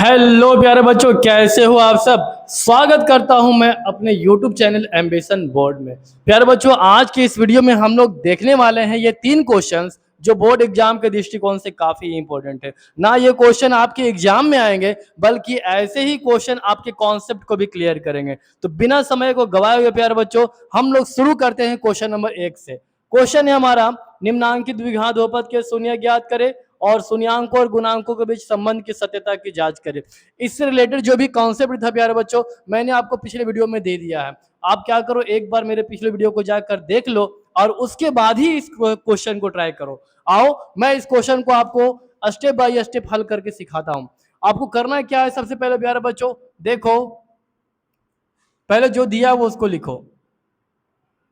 Hello प्यारे बच्चों, कैसे हो आप सब। स्वागत करता हूं मैं अपने YouTube चैनल एम्बिशन बोर्ड में। प्यारे बच्चों, आज की इस वीडियो में हम लोग देखने वाले हैं ये 3 क्वेश्चंस जो बोर्ड एग्जाम के दृष्टिकोण से काफी इंपॉर्टेंट है। ना ये क्वेश्चन आपके एग्जाम में आएंगे, बल्कि ऐसे ही क्वेश्चन आपके कॉन्सेप्ट को भी क्लियर करेंगे। तो बिना समय को गवाए हुए प्यारे बच्चों, हम लोग शुरू करते हैं क्वेश्चन नंबर 1 से। क्वेश्चन है हमारा, निम्नांकित द्विघात बहुपद के शून्य ज्ञात करें और शून्यांकों और गुणांकों के बीच संबंध की सत्यता की जांच करें। इससे रिलेटेड जो भी कॉन्सेप्ट था प्यारे बच्चों, मैंने आपको पिछले वीडियो में दे दिया है। आप क्या करो, एक बार मेरे पिछले वीडियो को जाकर देख लो और उसके बाद ही इस क्वेश्चन को ट्राई करो। आओ, मैं इस क्वेश्चन को आपको स्टेप बाय स्टेप हल करके सिखाता हूं। आपको करना क्या है, सबसे पहले प्यारे बच्चों देखो, पहले जो दिया है वो उसको लिखो।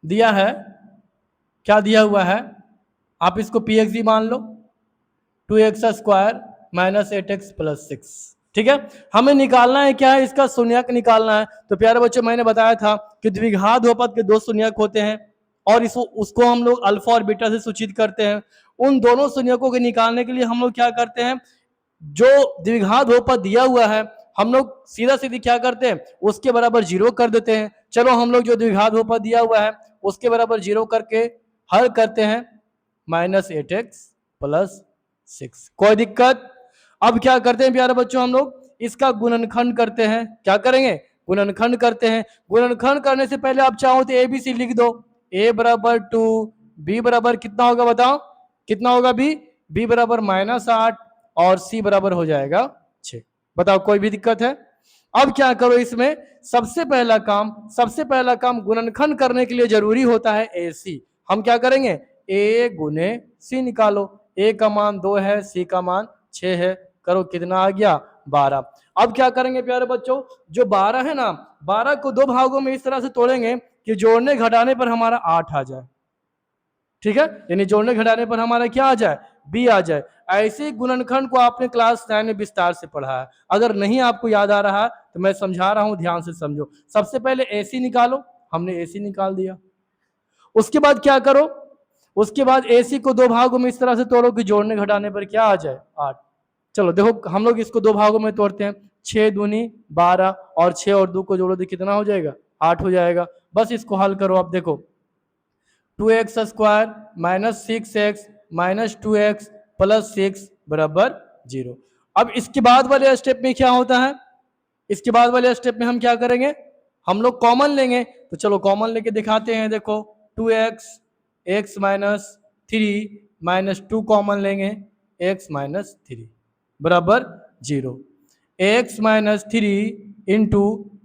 दिया है, क्या दिया हुआ है, आप इसको pxd मान लो, 2x square minus 8x plus 6। ठीक है, हमें निकालना है क्या है, इसका शून्यक निकालना है। तो प्यारे बच्चों, मैंने बताया था कि द्विघात बहुपद के 2 शून्यक होते हैं और उसको हम लोग अल्फा और बीटा से सूचित करते हैं। उन दोनों शून्यकों के निकालने के लिए हम लोग क्या करते हैं, जो द्विघात बहुपद दिया हुआ है हम लोग सीधा सीधी क्या करते हैं, उसके बराबर 0 कर देते हैं। चलो हम लोग जो द्विघात बहुपद दिया हुआ है उसके बराबर 0 करके हल करते हैं, माइनस 8x प्लस 6। कोई दिक्कत। अब क्या करते हैं प्यारे बच्चों, हम लोग इसका गुणनखंड करते हैं। क्या करेंगे, गुणनखंड करते हैं। गुणनखंड करने से पहले आप चाहो तो ABC लिख दो। a बराबर 2, b बराबर कितना होगा बताओ, कितना होगा b बराबर -8 और c बराबर हो जाएगा 6। बताओ, कोई भी दिक्कत है। अब क्या करो, इसमें सबसे पहला काम गुणनखंड करने के लिए जरूरी होता है AC। हम क्या करेंगे, a गुने c निकालो। a का मान 2 है, c का मान 6 है। करो, कितना आ गया, 12। अब क्या करेंगे प्यारे बच्चों, जो 12 है ना, 12 को 2 भागों में इस तरह से तोड़ेंगे कि जोड़ने घटाने पर हमारा 8 आ जाए। ठीक है, यानी जोड़ने घटाने पर हमारा क्या आ जाए, b आ जाए। ऐसे गुणनखंड को आपने क्लास 9 में विस्तार से पढ़ा है। अगर नहीं आपको याद आ रहा है तो मैं समझा रहा हूं, ध्यान से समझो। सबसे पहले AC निकालो, हमने AC निकाल दिया। उसके बाद क्या करो, उसके बाद AC को 2 भागों में इस तरह से तोड़ो कि जोड़ने घटाने पर क्या आ जाए, 8। चलो देखो, हम लोग इसको 2 भागों में तोड़ते हैं। 6 दूनी 12 और 6 और 2 को जोड़ो तो कितना हो जाएगा, 8 हो जाएगा। बस इसको हल करो। अब देखो, 2x square minus 6x minus 2x plus 6 बराबर 0। अब इसके बाद वाले स्टेप में क्या होता है, इसके बाद वाले स्टेप में हम क्या करेंगे, हम लोग कॉमन लेंगे। तो चलो कॉमन लेके दिखाते हैं। देखो, 2x x minus 3 minus 2 common लेंगे, x माइनस 3 बराबर 0। x minus 3 into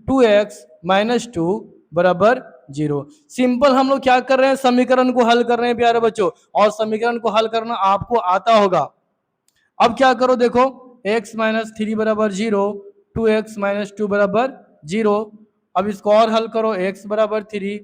2x minus 2 बराबर 0। सिंपल हम लोग क्या कर रहे हैं, समीकरण को हल कर रहे हैं प्यारे बच्चों, और समीकरण को हल करना आपको आता होगा। अब क्या करो, देखो, x माइनस 3 बराबर 0, 2x माइनस 2 बराबर 0। अब इसको और हल करो, x बराबर 3,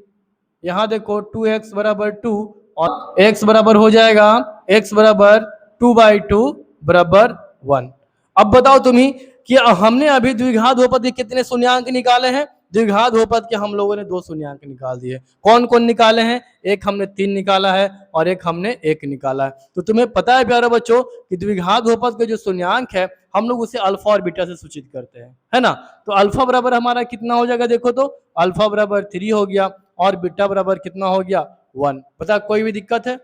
यहाँ देखो 2x बराबर 2 और x बराबर हो जाएगा, x बराबर 2/2 बराबर 1। अब बताओ तुम्ही कि हमने अभी द्विघात बहुपद के कितने शून्यांक निकाले हैं। द्विघात बहुपद के हम लोगों ने 2 शून्यांक निकाल दिए। कौन कौन निकाले हैं, एक हमने 3 निकाला है और एक हमने 1 निकाला है। तो तुम्हें पता है प्यारे बच्चों कि द्विघात बहुपद के जो शून्यांक है हम लोग उसे अल्फा और बीटा से सूचित करते हैं, है ना। तो अल्फा बराबर हमारा कितना हो जाएगा, देखो तो अल्फा बराबर 3 हो गया और बीटा बराबर कितना हो गया, 1। पता, कोई भी दिक्कत है,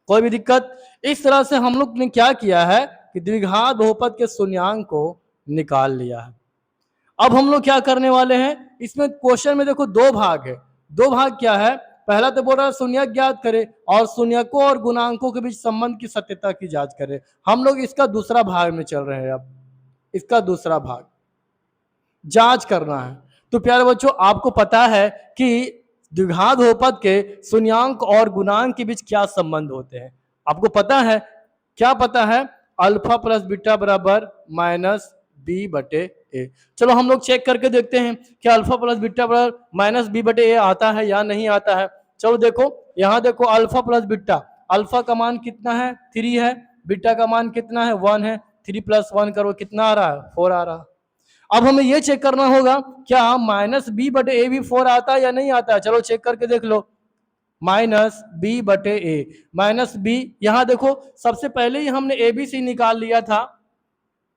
कोई भी दिक्कत। इस तरह से हम लोग ने क्या किया है कि द्विघात बहुपद के शून्यांक को निकाल लिया है। अब हम लोग क्या करने वाले हैं, इसमें क्वेश्चन में देखो 2 भाग है। 2 भाग क्या है, पहला तो बोल रहा है शून्यक ज्ञात करे और शून्यकों और गुणांकों के बीच संबंध की सत्यता की जांच करें। हम लोग इसका दूसरा भाग में चल रहे हैं। अब इसका दूसरा भाग जांच करना है। तो प्यारे बच्चों, आपको पता है कि द्विघात बहुपद के शून्यांक और गुणांक के बीच क्या संबंध होते हैं। आपको पता है, क्या पता है, अल्फा प्लस बीटा बराबर माइनस b/a। चलो हम लोग चेक करके देखते हैं कि अल्फा प्लस बीटा बराबर माइनस b/a आता है या नहीं आता है। चलो देखो, यहाँ देखो अल्फा प्लस बीटा, अल्फा का मान कितना है, 3 है, बीटा का मान कितना है, 1 है। 3 + 1 करो, कितना आ रहा है, 4 आ रहा है। अब हमें यह चेक करना होगा क्या माइनस b/a भी 4 आता है या नहीं आता है। चलो चेक करके देख लो, माइनस b/a माइनस b, यहां देखो सबसे पहले ही हमने ABC निकाल लिया था।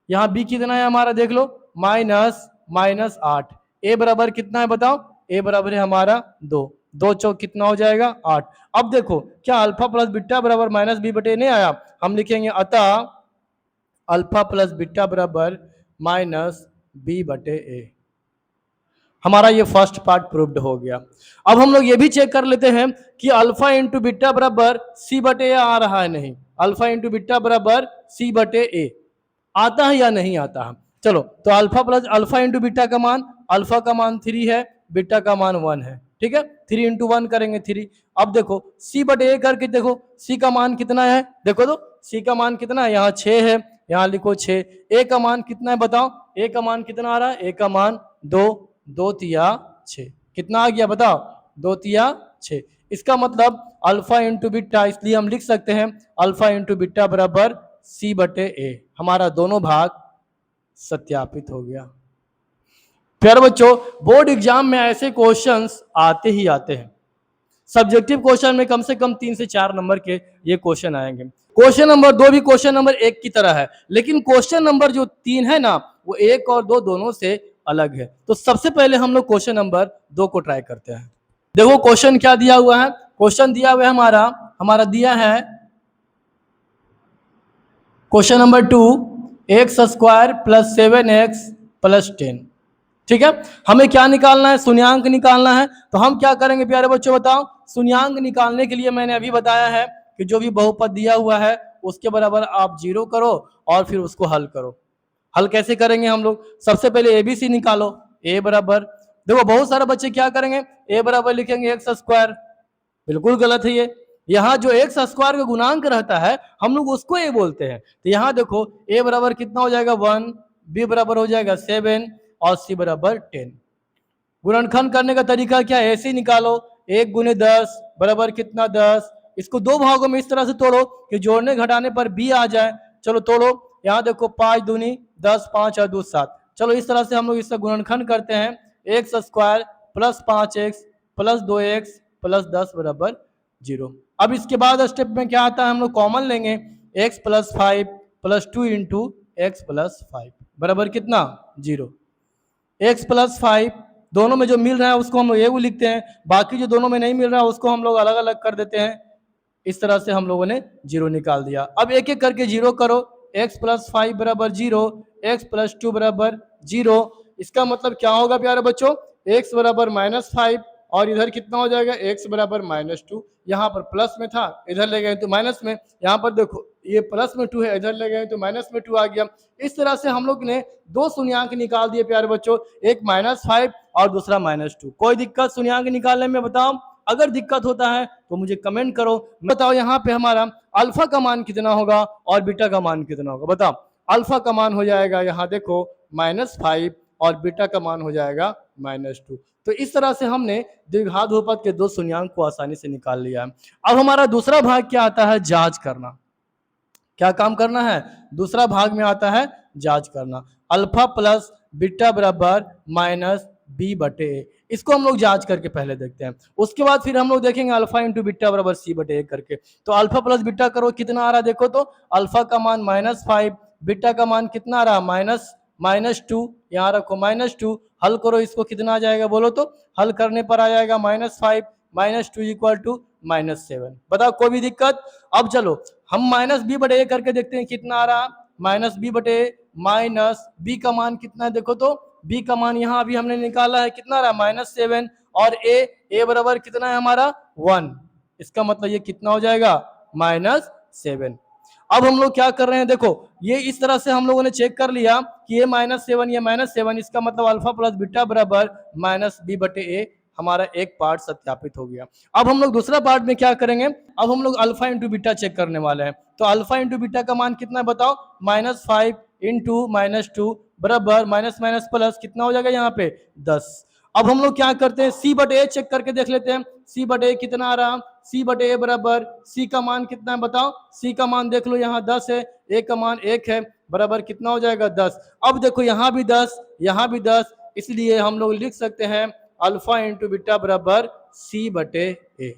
यहाँ b कितना है हमारा, देख लो -8। ए बराबर कितना है बताओ? ए बराबर है हमारा 2। 2 चौक कितना हो जाएगा? 8। अब देखो क्या अल्फा प्लस बीटा बराबर माइनस बी बटे नहीं आया? हम लिखेंगे अतः अल्फा प्लस बीटा बराबर माइनस बी बटे ए। हमारा ये फर्स्ट पार्ट प्रूव्ड हो गया। अब हम लोग ये भी चेक कर लेते हैं कि अल्फा इंटू बीटा बराबर सी बटे ए आ रहा है नहीं। अल्फा इंटू बीटा बराबर सी बटे ए आता है या नहीं आता है? चलो तो alpha plus alpha into beta का मान, अल्फा का मान 3 है, बीटा का मान 1 है, ठीक है। 3 इंटू 1 करेंगे 3। अब देखो सी बटे ए करके देखो सी का मान कितना है, देखो तो सी का मान कितना है, यहाँ 6 है, यहाँ लिखो 6। ए का मान कितना है बताओ? ए का मान कितना आ रहा है? ए का मान 2, 2 तिया 6, कितना आ गया बताओ? 2 तिया 6। इसका मतलब अल्फा इंटू बीटा, इसलिए हम लिख सकते हैं अल्फा इंटू बीटा बराबर सी बटे ए। हमारा दोनों भाग सत्यापित हो गया। प्यारे बच्चों, बोर्ड एग्जाम में ऐसे क्वेश्चंस आते ही आते हैं। सब्जेक्टिव क्वेश्चन में कम से कम 3 से 4 नंबर के ये क्वेश्चन आएंगे। क्वेश्चन नंबर 2 भी क्वेश्चन नंबर 1 की तरह है, लेकिन क्वेश्चन नंबर जो 3 है ना, वो 1 और 2 दोनों से अलग है। तो सबसे पहले हम लोग क्वेश्चन नंबर 2 को ट्राई करते हैं। देखो क्वेश्चन क्या दिया हुआ है। क्वेश्चन दिया हुआ है हमारा दिया है question number 2, x square plus 7x plus 10। ठीक है, हमें क्या निकालना है? शून्यांक निकालना है। तो हम क्या करेंगे प्यारे बच्चों बताओ? शून्यांक निकालने के लिए मैंने अभी बताया है कि जो भी बहुपद दिया हुआ है उसके बराबर आप 0 करो और फिर उसको हल करो। हल कैसे करेंगे हम लोग? सबसे पहले एबीसी निकालो। ए बराबर, देखो बहुत सारे बच्चे क्या करेंगे, ए बराबर लिखेंगे एक्स स्क्वायर। बिल्कुल गलत है ये। यहाँ जो एक्स स्क्वायर का गुणांक रहता है हम लोग उसको ए बोलते हैं। तो यहाँ देखो ए बराबर कितना हो जाएगा? 1, बी बराबर हो जाएगा 7 और सी बराबर 10। गुणनखंड करने का तरीका क्या है? ऐसे निकालो, 1 गुने 10 बराबर कितना? 10। इसको 2 भागों में इस तरह से तोड़ो कि जोड़ने घटाने पर बी आ जाए। चलो तोड़ो, यहाँ देखो 5 दूनी 10, 5 और 2 7। चलो इस तरह से हम लोग इसका गुणनखंड करते हैं। X square plus 5x plus 2x plus 10 बराबर 0। अब इसके बाद स्टेप में क्या आता है? हम लोग कॉमन लेंगे, x plus 5 plus 2 into x plus 5 बराबर कितना? 0। x प्लस 5 दोनों में जो मिल रहा है उसको हम लोग ये लिखते हैं, बाकी जो दोनों में नहीं मिल रहा है उसको हम लोग अलग अलग कर देते हैं। इस तरह से हम लोगों ने 0 निकाल दिया। अब एक एक करके 0 करो। x प्लस 5 बराबर 0, x प्लस 2 बराबर 0। इसका मतलब क्या होगा प्यारे बच्चों? x बराबर -5 और इधर कितना हो जाएगा? x बराबर -2। यहाँ पर प्लस में था, इधर ले गए तो माइनस में। यहाँ पर देखो ये प्लस में 2 है, इधर ले गए तो माइनस में 2 आ गया। इस तरह से हम लोग ने 2 शून्यांक निकाल दिए प्यारे बच्चों, एक -5 और दूसरा -2। कोई दिक्कत शून्यांक निकालने में बताओ? अगर दिक्कत होता है तो मुझे कमेंट करो। बताओ यहाँ पे हमारा अल्फा का मान कितना होगा और बीटा का मान कितना होगा? बताओ। अल्फा का मान हो जाएगा यहाँ देखो -5 और बीटा का मान हो जाएगा -2। तो इस तरह से हमने द्विघात बहुपद के 2 शून्यांक को आसानी से निकाल लिया है। अब हमारा दूसरा भाग क्या आता है? जांच करना। क्या काम करना है? दूसरा भाग में आता है जांच करना। अल्फा प्लस बीटा बराबर माइनस बी बटे ए। इसको हम लोग जांच करके पहले देखते हैं, उसके बाद फिर हम लोग देखेंगे अल्फा इंटू बीटा बराबर सी बटे ए करके। तो अल्फा प्लस बीटा करो, कितना आ रहा है देखो तो? अल्फा का मान -5, बीटा का मान कितना आ रहा? -2। यहाँ रखो -2। हल करो, इसको कितना आ जाएगा बोलो तो? हल करने पर आ जाएगा -5 -2 इक्वल टू -7। बताओ कोई भी दिक्कत? अब चलो हम माइनस बी बटे ए करके देखते हैं कितना आ रहा। माइनस बी बटे माइनस बी का मान कितना है देखो तो? बी का मान यहाँ अभी हमने निकाला है, कितना रहा? -7 और ए बराबर कितना है हमारा? 1। इसका मतलब ये कितना हो जाएगा? -7। अब हम लोग क्या कर रहे हैं देखो, ये इस तरह से हम लोगों ने चेक कर लिया कि ये -7 ये -7, इसका मतलब अल्फा प्लस बीटा बराबर -b बटे ए। हमारा एक पार्ट सत्यापित हो गया। अब हम लोग दूसरा पार्ट में क्या करेंगे? अब हम लोग अल्फा इंटू बीटा चेक करने वाले हैं। तो अल्फा इंटू बीटा का मान कितना है बताओ? -5 इंटू -2 बराबर माइनस माइनस प्लस कितना हो जाएगा यहाँ पे? 10। अब हम लोग क्या करते हैं? सी बटे ए चेक करके देख लेते हैं। सी बटे ए कितना आ रहा? सी बटे ए बराबर सी का मान कितना है बताओ? सी का मान देख लो, यहाँ 10 है, ए का मान 1 है, बराबर कितना हो जाएगा? 10। अब देखो यहाँ भी 10, यहाँ भी 10, इसलिए हम लोग लिख सकते हैं अल्फा इंटू बीटा बराबर सी बटे ए।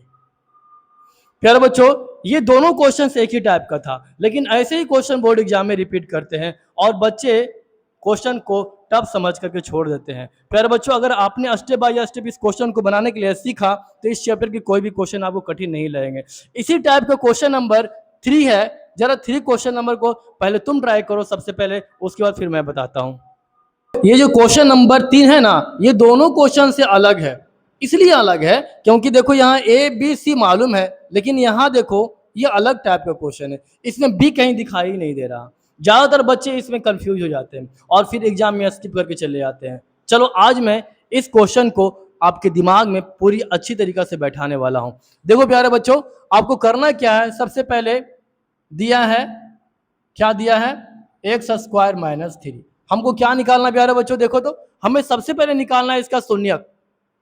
प्यारे बच्चों, ये दोनों क्वेश्चन एक ही टाइप का था, लेकिन ऐसे ही क्वेश्चन बोर्ड एग्जाम में रिपीट करते हैं और बच्चे क्वेश्चन को टफ समझ करके छोड़ देते हैं। प्यारे बच्चों, अगर आपने स्टेप बाय स्टेप इस क्वेश्चन को बनाने के लिए सीखा तो इस चैप्टर की कोई भी क्वेश्चन आपको कठिन नहीं लगेंगे। इसी टाइप का क्वेश्चन नंबर 3 है, जरा 3 क्वेश्चन नंबर को पहले तुम ट्राई करो सबसे पहले, उसके बाद फिर मैं बताता हूं। ये जो क्वेश्चन नंबर 3 है ना, ये दोनों क्वेश्चन से अलग है। इसलिए अलग है क्योंकि देखो यहाँ ए बी सी मालूम है, लेकिन यहाँ देखो ये अलग टाइप का क्वेश्चन है, इसमें बी कहीं दिखाई नहीं दे रहा। ज्यादातर बच्चे इसमें कंफ्यूज हो जाते हैं और फिर एग्जाम में स्किप करके चले जाते हैं। चलो आज मैं इस क्वेश्चन को आपके दिमाग में पूरी अच्छी तरीका से बैठाने वाला हूं। देखो प्यारे बच्चों, आपको करना क्या है, सबसे पहले दिया है, क्या दिया है, एक्स स्क्वायर माइनस 3। हमको क्या निकालना प्यारे बच्चों, देखो तो हमें सबसे पहले निकालना है इसका शून्यक।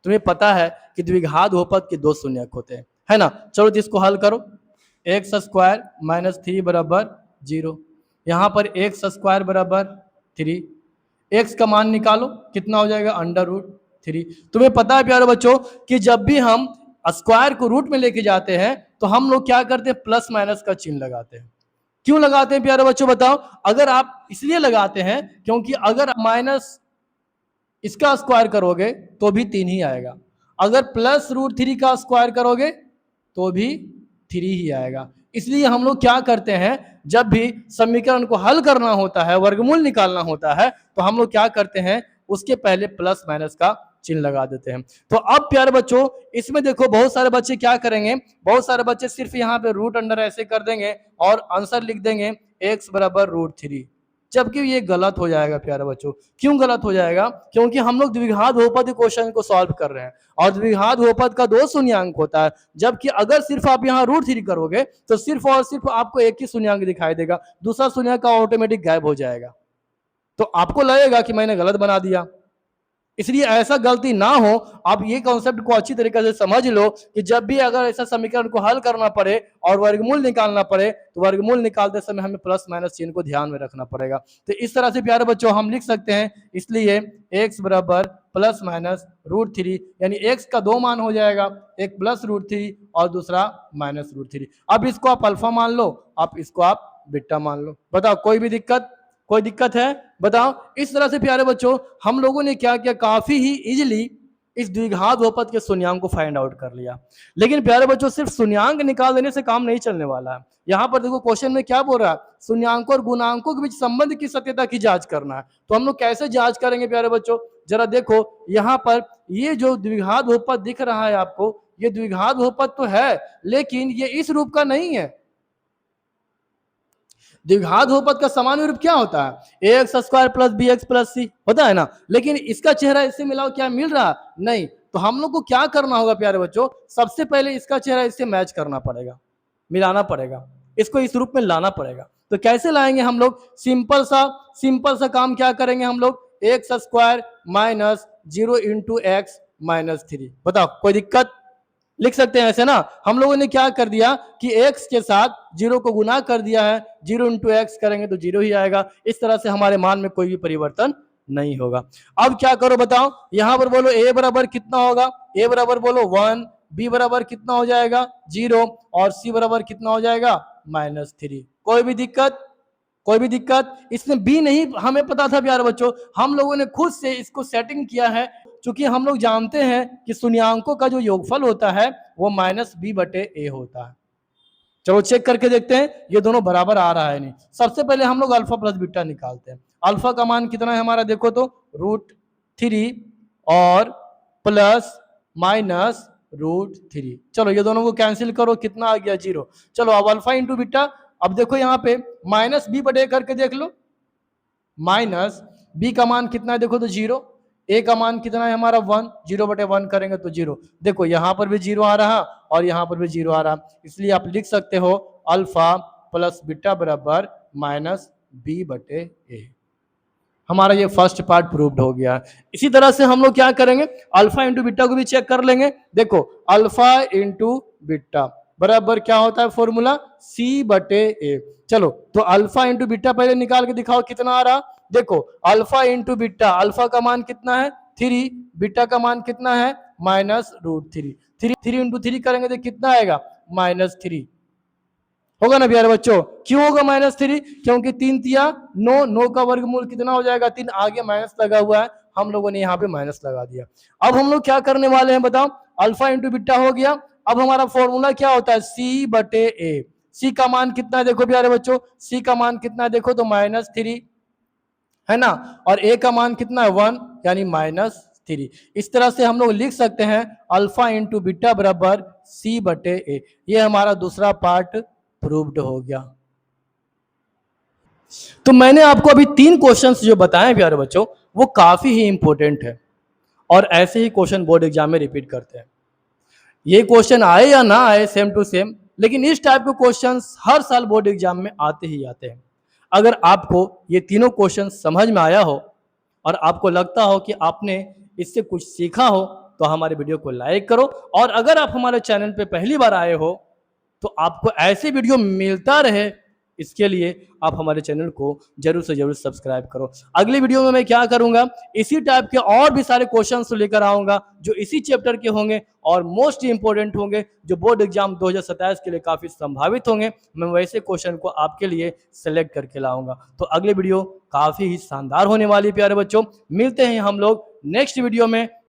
तुम्हें पता है कि द्विघात बहुपद के 2 शून्यक होते हैं, है ना। चलो तो इसको हल करो। एक्स स्क्वायर माइनस 3 बराबर 0, यहाँ पर एक्स स्क्वायर बराबर 3, एक्स का मान निकालो, कितना हो जाएगा, √3। तुम्हें पता है प्यारे बच्चों कि जब भी हम स्क्वायर को रूट में लेके जाते हैं तो हम लोग क्या करते हैं, प्लस माइनस का चिन्ह लगाते हैं। क्यों लगाते हैं प्यारे बच्चों, बताओ। अगर आप इसलिए लगाते हैं क्योंकि अगर माइनस इसका स्क्वायर करोगे तो भी 3 ही आएगा, अगर प्लस √3 का स्क्वायर करोगे तो भी 3 ही आएगा। इसलिए हम लोग क्या करते हैं, जब भी समीकरण को हल करना होता है, वर्गमूल निकालना होता है, तो हम लोग क्या करते हैं, उसके पहले प्लस माइनस का चिन्ह लगा देते हैं। तो अब प्यारे बच्चों, इसमें देखो बहुत सारे बच्चे क्या करेंगे, बहुत सारे बच्चे सिर्फ यहाँ पे रूट अंडर ऐसे कर देंगे और आंसर लिख देंगे x बराबर √3, जबकि ये गलत हो जाएगा प्यारे बच्चों। क्यों गलत हो जाएगा, क्योंकि हम लोग द्विघात बहुपद क्वेश्चन को सॉल्व कर रहे हैं और द्विघात बहुपद का 2 शून्यांक होता है, जबकि अगर सिर्फ आप यहाँ √3 करोगे तो सिर्फ और सिर्फ आपको एक ही शून्यांक दिखाई देगा, दूसरा शून्यांक का ऑटोमेटिक गायब हो जाएगा। तो आपको लगेगा कि मैंने गलत बना दिया। इसलिए ऐसा गलती ना हो, आप ये कॉन्सेप्ट को अच्छी तरीके से समझ लो कि जब भी अगर ऐसा समीकरण को हल करना पड़े और वर्गमूल निकालना पड़े तो वर्गमूल निकालते समय हमें प्लस माइनस चिन्ह को ध्यान में रखना पड़ेगा। तो इस तरह से प्यारे बच्चों हम लिख सकते हैं, इसलिए x बराबर प्लस माइनस √3, यानी x का 2 मान हो जाएगा, एक प्लस √3 और दूसरा माइनस √3। अब इसको आप अल्फा मान लो, आप इसको आप बीटा मान लो। बताओ कोई भी दिक्कत, कोई दिक्कत है, बताओ। इस तरह से प्यारे बच्चों हम लोगों ने क्या किया, काफी ही इजीली इस द्विघात बहुपद के शून्यांक को फाइंड आउट कर लिया। लेकिन प्यारे बच्चों सिर्फ शून्यांक निकाल देने से काम नहीं चलने वाला है। यहाँ पर देखो क्वेश्चन में क्या बोल रहा है, शून्यांकों और गुणांकों के बीच संबंध की सत्यता की जांच करना है। तो हम लोग कैसे जांच करेंगे प्यारे बच्चों, जरा देखो यहाँ पर ये जो द्विघात बहुपद दिख रहा है आपको, ये द्विघात बहुपद तो है लेकिन ये इस रूप का नहीं है। द्विघात बहुपद का सामान्य रूप क्या होता है, x square plus b x plus c होता है ना, लेकिन इसका चेहरा इससे मिलाओ क्या मिल रहा नहीं। तो हम लोग को क्या करना होगा प्यारे बच्चों, सबसे पहले इसका चेहरा इससे मैच करना पड़ेगा, मिलाना पड़ेगा, इसको इस रूप में लाना पड़ेगा। तो कैसे लाएंगे हम लोग, सिंपल सा काम क्या करेंगे हम लोग, x square minus 0 into x minus 3। बताओ कोई दिक्कत, लिख सकते हैं ऐसे ना। हम लोगों ने क्या कर दिया कि x के साथ 0 को गुना कर दिया है, 0 इंटू एक्स करेंगे तो 0 ही आएगा। इस तरह से हमारे मान में कोई भी परिवर्तन नहीं होगा। अब क्या करो बताओ, यहां पर बोलो a बराबर कितना होगा, a बराबर बोलो 1, b बराबर कितना हो जाएगा 0 और c बराबर कितना हो जाएगा -3। कोई भी दिक्कत, कोई भी दिक्कत, इसमें बी नहीं हमें पता था प्यारे बच्चों, हम लोगों ने खुद से इसको सेटिंग किया है, क्योंकि हम लोग जानते हैं कि शून्यांकों का जो योगफल होता है वो -b/a होता है। चलो चेक करके देखते हैं ये दोनों बराबर आ रहा है नहीं। सबसे पहले हम लोग अल्फा प्लस बीटा निकालते हैं। अल्फा का मान कितना है हमारा, देखो तो √3 और प्लस माइनस √3। चलो ये दोनों को कैंसिल करो, कितना आ गया 0। चलो अब अल्फा इंटू बीटा, अब देखो यहाँ पे -b/a करके देख लो, माइनस b का मान कितना है देखो तो 0, a का मान कितना है हमारा 1, 0/1 करेंगे तो 0। देखो यहाँ पर भी 0 आ रहा और यहाँ पर भी 0 आ रहा, इसलिए आप लिख सकते हो अल्फा प्लस बीटा बराबर -b/a। हमारा ये फर्स्ट पार्ट प्रूव्ड हो गया। इसी तरह से हम लोग क्या करेंगे, अल्फा इंटू बीटा को भी चेक कर लेंगे। देखो अल्फा इंटू बीटा बराबर क्या होता है फॉर्मूला, c/a। चलो तो अल्फा इंटू बीटा पहले निकाल के दिखाओ कितना आ रहा। देखो अल्फा इंटू बीटा, अल्फा का मान कितना है 3, बीटा का मान कितना है -√3। 3 इंटू 3 करेंगे तो कितना आएगा -3। होगा ना प्यारे बच्चों? क्यों होगा -3? क्योंकि 3 तिया 9, 9 का वर्गमूल कितना हो जाएगा? 3, आगे माइनस लगा हुआ है, हम लोगों ने यहाँ पे माइनस लगा दिया। अब हम लोग क्या करने वाले हैं बताओ? अल्फा इंटू बीटा हो गया। अब हमारा फॉर्मूला क्या होता है? C/A। C का मान कितना है देखो प्यारे बच्चों? C का मान कितना है देखो तो -3 है ना, और A का मान कितना है? 1, यानी -3। इस तरह से हम लोग लिख सकते हैं अल्फा इंटू बीटा बराबर C/A। ये हमारा दूसरा पार्ट प्रूव्ड हो गया। तो मैंने आपको अभी 3 क्वेश्चंस जो बताए प्यारे बच्चों, वो काफी ही इंपॉर्टेंट है और ऐसे ही क्वेश्चन बोर्ड एग्जाम में रिपीट करते हैं। ये क्वेश्चन आए या ना आए सेम टू सेम, लेकिन इस टाइप के क्वेश्चंस हर साल बोर्ड एग्जाम में आते ही आते हैं। अगर आपको ये तीनों क्वेश्चन समझ में आया हो और आपको लगता हो कि आपने इससे कुछ सीखा हो, तो हमारे वीडियो को लाइक करो, और अगर आप हमारे चैनल पे पहली बार आए हो तो आपको ऐसे वीडियो मिलता रहे, इसके लिए आप हमारे चैनल को जरूर से जरूर सब्सक्राइब करो। अगली वीडियो में मैं क्या करूंगा, इसी टाइप के और भी सारे क्वेश्चंस लेकर आऊंगा जो इसी चैप्टर के होंगे और मोस्ट इंपोर्टेंट होंगे, जो बोर्ड एग्जाम 2027 के लिए काफी संभावित होंगे। मैं वैसे क्वेश्चन को आपके लिए सेलेक्ट करके लाऊंगा। तो अगली वीडियो काफी ही शानदार होने वाली है प्यारे बच्चों। मिलते हैं हम लोग नेक्स्ट वीडियो में।